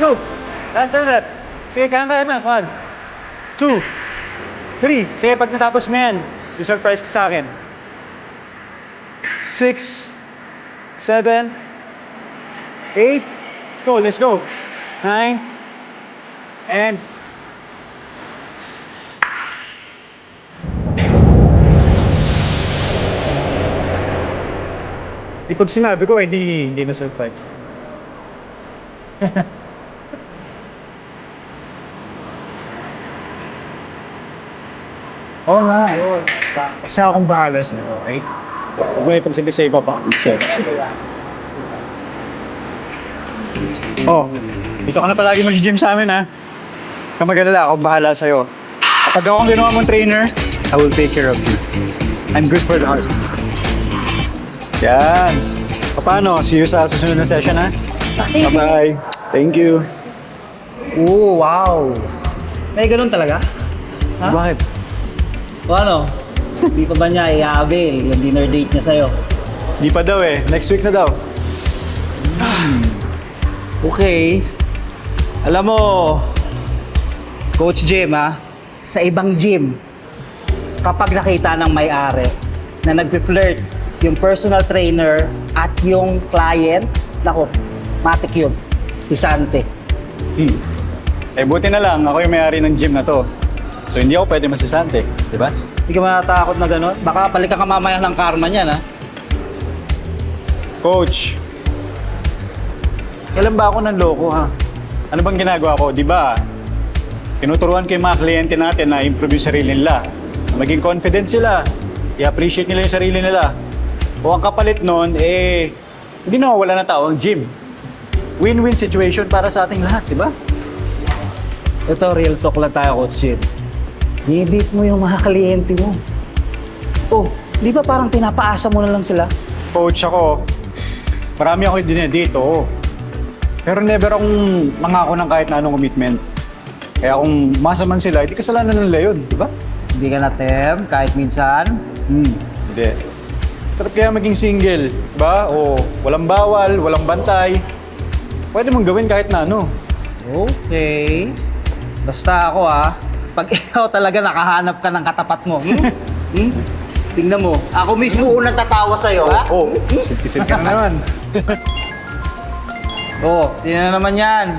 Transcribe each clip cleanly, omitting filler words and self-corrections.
go. Turn that. Sige, kaya na. 1, 2, 3. Sige, pag natapos mo yan, i-surprise ka sa akin. 6, 7, 8. Let's go. 9, and... Pag sinabi ko, hindi na surprise. Oo nga, yun. Isa akong bahala sa'yo, okay? Huwag mo ipagsabi sa iba pa. Oh, dito ka na palagi mag-gym sa amin, ha? Kung mag-alala, akong bahala sa'yo. Kapag ako ang ginawa mong trainer, I will take care of you. I'm good for the heart. Yan. Paano? See you sa susunod na session, ha? Bye-bye. Thank you. Oo, wow. May ganun talaga? Ha? Bakit? O ano? Di pa ba niya i-avail yung dinner date niya sa'yo? Di pa daw eh. Next week na daw. Okay. Alam mo, Coach Jim ha, sa ibang gym, kapag nakita ng may-ari na nag-flirt yung personal trainer at yung client, nako, matik yun. Isante. Eh buti na lang, ako yung may-ari ng gym na to. So hindi ako pwede masisante, di ba? Hindi ka matatakot na gano'n? Baka balikan ka mamaya ng karma niyan ha. Coach, kailan ba ako nanloko ha? Ano bang ginagawa ko, di ba? Tinuturuan ko yung mga kliyente natin na improve yung sarili nila. Maging confident sila. I-appreciate nila yung sarili nila. O ang kapalit nun, eh, hindi na wala na tao ang gym. Win-win situation para sa ating lahat, di ba? Ito, real talk lang tayo, Coach Jim. I-edit mo yung mga kliyente mo. Oh, di ba parang pinapaasa mo na lang sila? Coach ako, marami ako dinedate, oo. Pero never akong mangako ng kahit na anong commitment. Kaya kung masa man sila, hindi kasalanan nila yun, di ba? Hindi ka na-tem kahit minsan. Hindi. Sarap kaya maging single, di ba? O walang bawal, walang bantay. Pwede mong gawin kahit na ano. Okay. Basta ako pag ikaw talaga nakahanap ka ng katapat mo. Tingnan mo, ako mismo unang tatawa sa'yo, ha? Oo, sipisil ka na naman. Oh, sino na naman yan?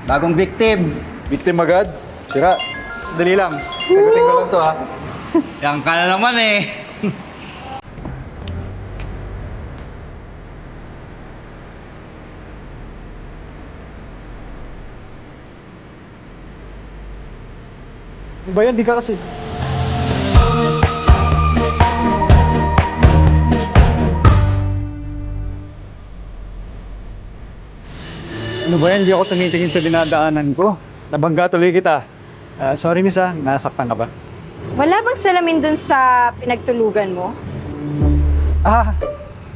Bagong victim. Victim agad? Sira. Dali lang. Tagutin ko lang to, ha? Yan ka na naman eh. Ano ba yan? Di ka kasi... Ano ba yan? Di ako tumitingin sa dinadaanan ko. Nabangga tuloy kita. Sorry, miss nasaktan ka ba? Wala bang salamin dun sa pinagtulugan mo?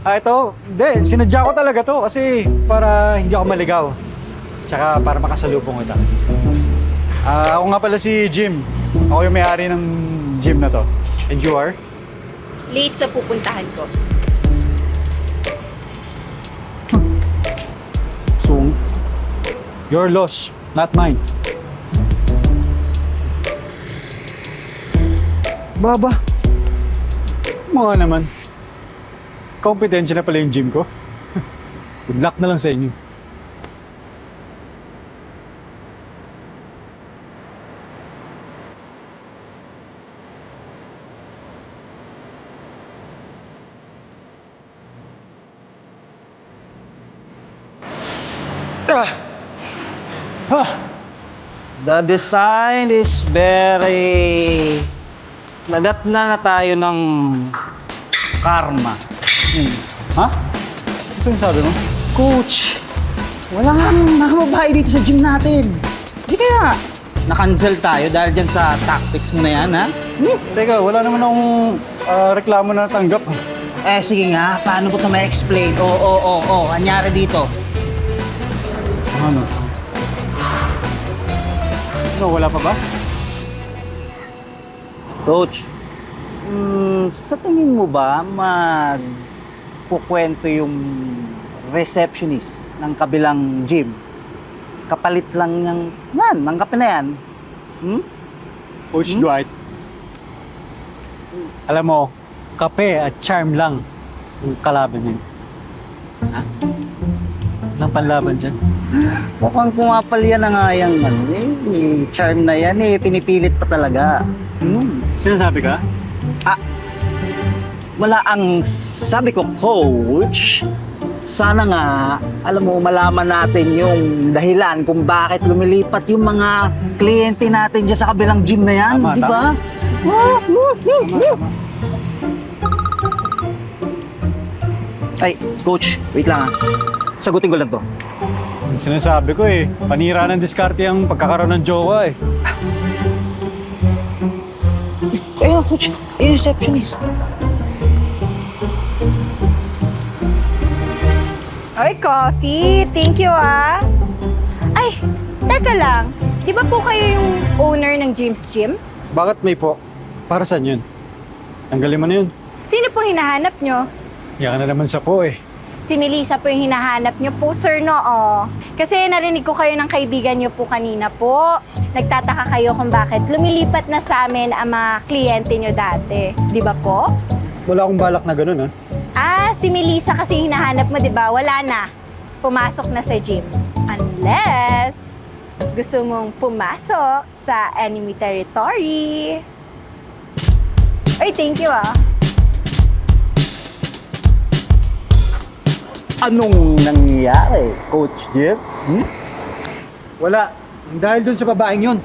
Ito. Hindi, sinadya ko talaga to kasi para hindi ako maligaw. Tsaka para makasalubong kita. Ako nga pala si Jim. Ako yung may-ari ng gym na to. And you are? Late sa pupuntahan ko. So, your loss, not mine. Baba. Mga naman. Kompetensya na pala yung gym ko. Good luck na lang sa inyo. The design is very... Lagat na tayo ng karma. Ha? Ano yung sabi mo? Coach, wala nga mga babae dito sa gym natin. Di kaya na-cancel tayo dahil dyan sa tactics mo na yan, ha? Teka, wala naman akong reklamo na natanggap. Eh, sige nga, paano ko ito ma-explain? Anyari dito. Ano? Wala pa ba? Coach, sa tingin mo ba magkukwento yung receptionist ng kabilang gym kapalit lang ng kape na yan. Hmm? Coach Dwight, alam mo, kape at charm lang yung kalaban niya. Ha? Walang panlaban dyan. Mukhang pumapalya na nga yung charm na yan pinipilit pa talaga. Sinasabi ka? Wala ang sabi ko, coach. Sana nga, alam mo, malaman natin yung dahilan kung bakit lumilipat yung mga kliyente natin dyan sa kabilang gym na yan, Tama, di ba? Ay, coach, wait lang sagutin ko lang to. Sinasabi ko panira ng diskarte ang pagkakaroon ng jowa Ayun, coach, yung receptionist. Ay, coffee. Thank you, ah. Ay, teka lang. Di ba po kayo yung owner ng James Gym? Bakit may po? Para saan yun? Tanggalin mo na yun. Sino po hinahanap nyo? Yan ka na naman sa po Si Melissa po yung hinahanap nyo po, sir, no? Kasi narinig ko kayo ng kaibigan nyo po kanina po. Nagtataka kayo kung bakit lumilipat na sa amin ang mga kliyente nyo dati. Di ba po? Wala akong balak na ganun Si Melissa kasi hinahanap mo, di ba? Wala na. Pumasok na sa gym. Unless gusto mong pumasok sa enemy territory. Ay, thank you, Anong nangyayari, Coach Jeff? Wala. Dahil dun sa babaeng yun.